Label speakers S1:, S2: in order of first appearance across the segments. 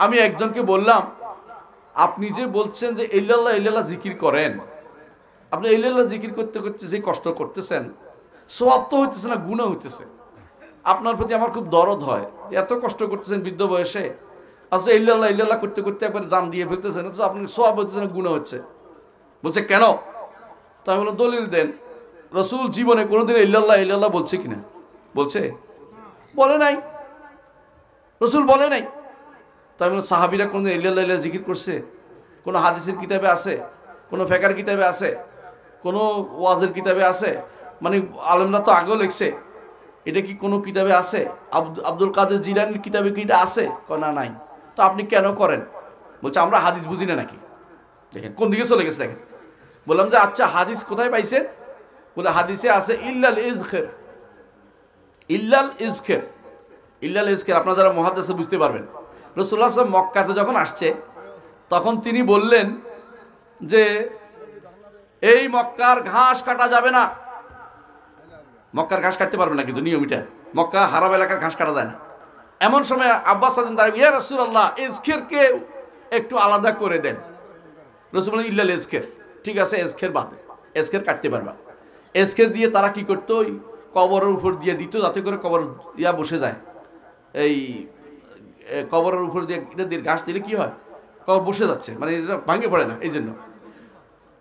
S1: আমি একজনকে বললাম, আপনি যে বলছেন যে ইল্লাল্লাহ ইল্লাল্লাহ জিকির করেন, আপনি ইল্লাল্লাহ জিকির করতে করতে যে কষ্ট করতেছেন, সওয়াব তো হইতেছে না, গুনাহ হইতেছে। আপনার প্রতি আমার খুব দরদ হয়, এত কষ্ট করতেছেন বৃদ্ধ বয়সে, আচ্ছা ইল্লাল্লাহ ইল্লাল্লাহ করতে করতে একবার জান দিয়ে ফেলতেছেন, অথচ আপনি সওয়াব হইতেছে না, গুনাহ হচ্ছে। বলছে কেন? তো আমি বললাম দলিল দেন। রসুল জীবনে কোনোদিন ইল্লাল্লাহ ইল্লাল্লাহ বলছে কিনা? বলছে? বলে নাই, রসুল বলে নাই। তাই বললাম সাহাবিরা কোনোদিন ইল্লাল্লাহ ইল্লাল্লাহ জিকির করছে? কোনো হাদিসের কিতাবে আছে? কোনো ফেকার কিতাবে আছে? কোনো ওয়াজের কিতাবে আছে? মানে আলেমরা তো আগেও লিখছে, এটা কি কোনো কিতাবে আছে? আব্দুল কাদের জিলানীর কিতাবে কি এটা আছে? না, নাই। তো আপনি কেন করেন? বলছে আমরা হাদিস বুঝি না নাকি? দেখেন কোন দিকে চলে গেছে দেখেন। বললাম যে আচ্ছা হাদিস কোথায় পাইছেন? বলে হাদিসে আছে ইল্লাল ইজখের, ইল্লাল ইজখের, ইল্লাল ইজখের। আপনারা যারা মুহাদ্দিস বুঝতে পারবেন। রাসূলুল্লাহ সাল্লাল্লাহু আলাইহি ওয়াসাল্লাম মক্কাতে যখন আসছে, তখন তিনি বললেন যে এই মক্কার ঘাস কাটা যাবে না। মক্কার ঘাস কাটতে পারবে না, কিন্তু নিয়ম এটা, মক্কা হারাম এলাকার ঘাস কাটা যায় না। এমন সময় আব্বাস সাল্লাল্লাহু আলাইহি ওয়াসাল্লাম, ইয়া রাসূলুল্লাহ ইজখেরকে একটু আলাদা করে দেন। রাসূল বলেন ইল্লাল ইজখের, ঠিক আছে এজখের বাদে, এজখের কাটতে পারবা। এজখের দিয়ে তারা কি করতো, ওই কবরের উপর দিয়ে দিত, যাতে করে কবর ইয়া বসে যায়। এই কবরের উপর দিয়ে এটা দিয়ে ঘাস দিলে কি হয়, কবর বসে যাচ্ছে, মানে এটা ভাঙে পড়ে না, এই জন্য।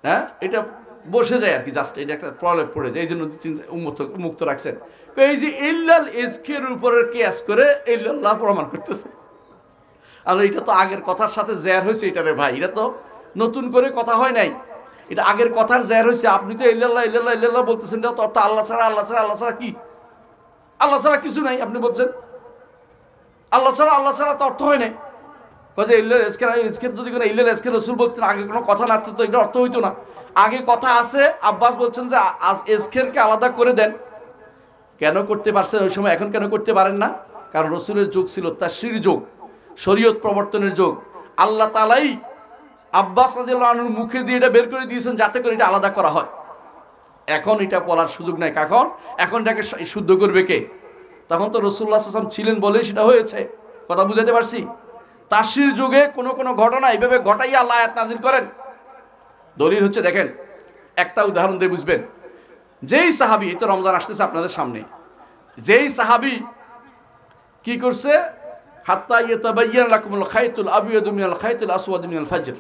S1: হ্যাঁ, এটা বসে যায় আর কি, জাস্ট এটা একটা প্রলেপ পড়ে যায়, এই জন্য মুক্ত রাখছেন। এই যে ইল্লাল ইজখের উপরে কিয়াস করে ইল্লাল্লাহ প্রমাণ করতেছে। আর এটা তো আগের কথার সাথে জ্যার হয়েছে, এটা রে ভাই, এটা তো নতুন করে কথা হয় নাই, এটা আগের কথার জ্যার হয়েছে। আপনি তো ইল্লাল্লাহ ইল্লাল্লাহ ইল্লাল্লাহ বলতেছেন, এটা তো অর্থ আল্লাহ ছাড়া, আল্লাহ ছাড়া, আল্লাহ ছাড়া কি? আল্লাহ ছাড়া কিছু নাই আপনি বলছেন। আল্লাহ ছাড়া তো অর্থ হয় নাই। যে ইল্লাল ইজখের যদি কোনো ইল্লাল ইজখের রাসূল বলতেন, আগে কোনো কথা না থাকতো, এটা অর্থ হইতো না। আগে কথা আছে, আব্বাস বলছেন যে ইজখেরকে আলাদা করে দেন। কেন করতে পারছেন ওই সময়, এখন কেন করতে পারেন না? কারণ রসুলের যুগ ছিল তাশরীর যুগ, শরীয়ত প্রবর্তনের যুগ। আল্লাহ তাআলাই আব্বাস রাদিয়াল্লাহু আনহুর মুখে দিয়ে এটা বের করে দিয়েছেন, যাতে করে এটা আলাদা করা হয়। এখন এটা বলার সুযোগ নাই। এখন এটাকে শুদ্ধ করবে কে? তখন তো রাসূলুল্লাহ সাল্লাল্লাহু আলাইহি ওয়াসাল্লাম ছিলেন বলেই সেটা হয়েছে। কথা বুঝাতে পারছি? তাশরীর যুগে কোনো ঘটনা এইভাবে ঘটাইয়া আল্লাহ আয়াত নাযিল করেন। দলিল হচ্ছে, দেখেন একটা উদাহরণ দিয়ে বুঝবেন। যেই সাহাবী, এই তো রমজান আসতেছে আপনাদের সামনে, যেই সাহাবী কি করছে, হাত্তা ইয়াতাবায়্যানা লাকুমুল খায়তুল আবিয়াদু মিনাল খায়তিল আসওয়াদি মিনাল ফাজর,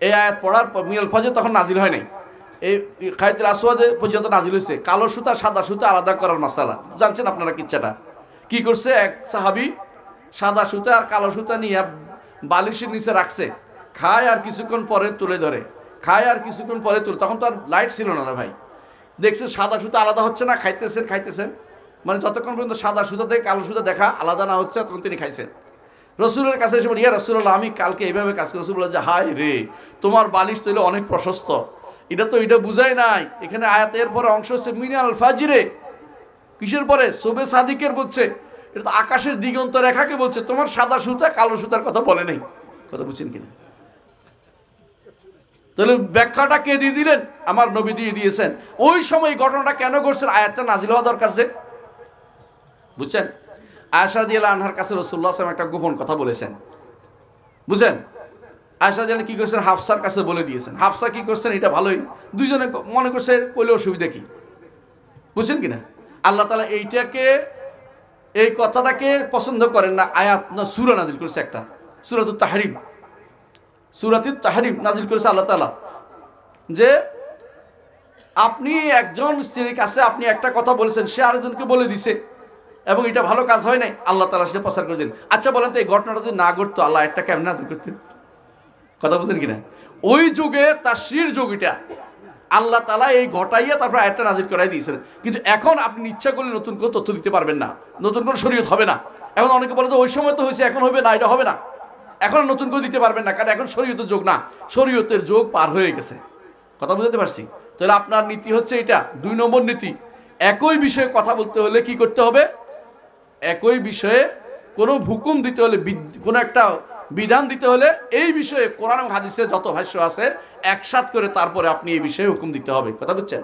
S1: এই আয়াত পড়ার পর মিনাল ফাজর তখন নাজিল হয় নাই, এই খায়তুল আসওয়াদে পর্যন্ত নাজিল হয়েছে। কালো সুতা সাদা সুতা আলাদা করার মাসালা জানছেন আপনারা কিচ্ছাটা? কি করছে, এক সাহাবী সাদা সুতা আর কালো সুতা নিয়ে বালিশের নিচে রাখছে, খায় আর কিছুক্ষণ পরে তুলে ধরে, খায় আর কিছুক্ষণ পরে তুলে। তখন তো আর লাইট ছিল না ভাই, দেখছে সাদা সুতা আলাদা হচ্ছে না, খাইতেছেন, মানে যতক্ষণ পর্যন্ত সাদা সুতা থেকে কালো সুতা দেখা আলাদা না হচ্ছে, তখন তিনি খাইছেন। রসুলের কাছে এসে বলি, ইয়া রাসূলুল্লাহ, আমি কালকে এইভাবে কাজ করি। রসুল বলে যে হায় রে, তোমার বালিশ তৈলে অনেক প্রশস্ত, এটা বুঝাই নাই। এখানে আয়াতের পরে অংশ হচ্ছে মিনাল ফাজরে, কিসের পরে? সুবে সাদিকের বলছে, এটা তো আকাশের দিগন্ত রেখাকে বলছে, তোমার সাদা সুতা কালো সুতার কথা বলে নাই। কথা বুঝছেন কিনা? তাহলে ব্যাখ্যাটা কে দিয়ে দিলেন? আমার নবী দিয়ে দিয়েছেন। ওই সময় ঘটনাটা কেন ঘটছে, আয়াতটা নাজিল হওয়া দরকার যে, বুঝছেন? আয়েশা রাদিয়াল্লাহু আনহার কাছে রাসূলুল্লাহ সাল্লাল্লাহু আলাইহি ওয়াসাল্লাম একটা গোপন কথা বলেছেন, বুঝছেন? আয়েশা রাদিয়াল্লাহু কি করছেন, হাফসার কাছে বলে দিয়েছেন। হাফসা কি করছেন, এটা ভালোই, দুইজনে মনে করছে কইলে অসুবিধা কি, বুঝছেন কিনা? আল্লাহ তাআলা এই কথাটাকে পছন্দ করেন না। আয়াত না সূরা নাজিল করেছে, একটা সূরাতুত তাহরিম নাজিল করেছে আল্লাহ তাআলা, যে আপনি একজন স্ত্রীর কাছে আপনি একটা কথা বলেছেন, সে আরেকজনকে বলে দিছে, এবং এটা ভালো কাজ হয় নাই, আল্লাহ তাআলা সেটা প্রচার করে দিন। আচ্ছা বলেন তো, এই ঘটনাটা যদি না ঘটতো, আল্লাহ একটা কেমন নাজিল করতেন? কথা বুঝছেন কিনা? ওই যুগে তাশরীর যুগ, এটা আল্লাহ তাআলা এই ঘটাইয়া তারপর আয়াতটা নাজিল করাই দিয়েছেন। কিন্তু এখন আপনি ইচ্ছা করলে নতুন কোনো তথ্য দিতে পারবেন না, নতুন কোনো শরীয়ত হবে না। এখন অনেকে বলে যে ওই সময় তো হয়েছে, এখন হবে না, এটা হবে না, এখন নতুন করে দিতে পারবেন না, কারণ এখন শরীয়তের যুগ না, শরীয়তের যুগ পার হয়ে গেছে। কথা বুঝতে পারছি? তাহলে আপনার নীতি হচ্ছে এটা 2 নম্বর নীতি। একই বিষয়ে কথা বলতে হলে কি করতে হবে? একই বিষয়ে কোনো হুকুম দিতে হলে, কোনো একটা বিধান দিতে হলে, এই বিষয়ে কোরআন এবং হাদিসে যত ভাষ্য আছে একসাথ করে তারপরে আপনি এই বিষয়ে হুকুম দিতে হবে। কথা বুঝছেন?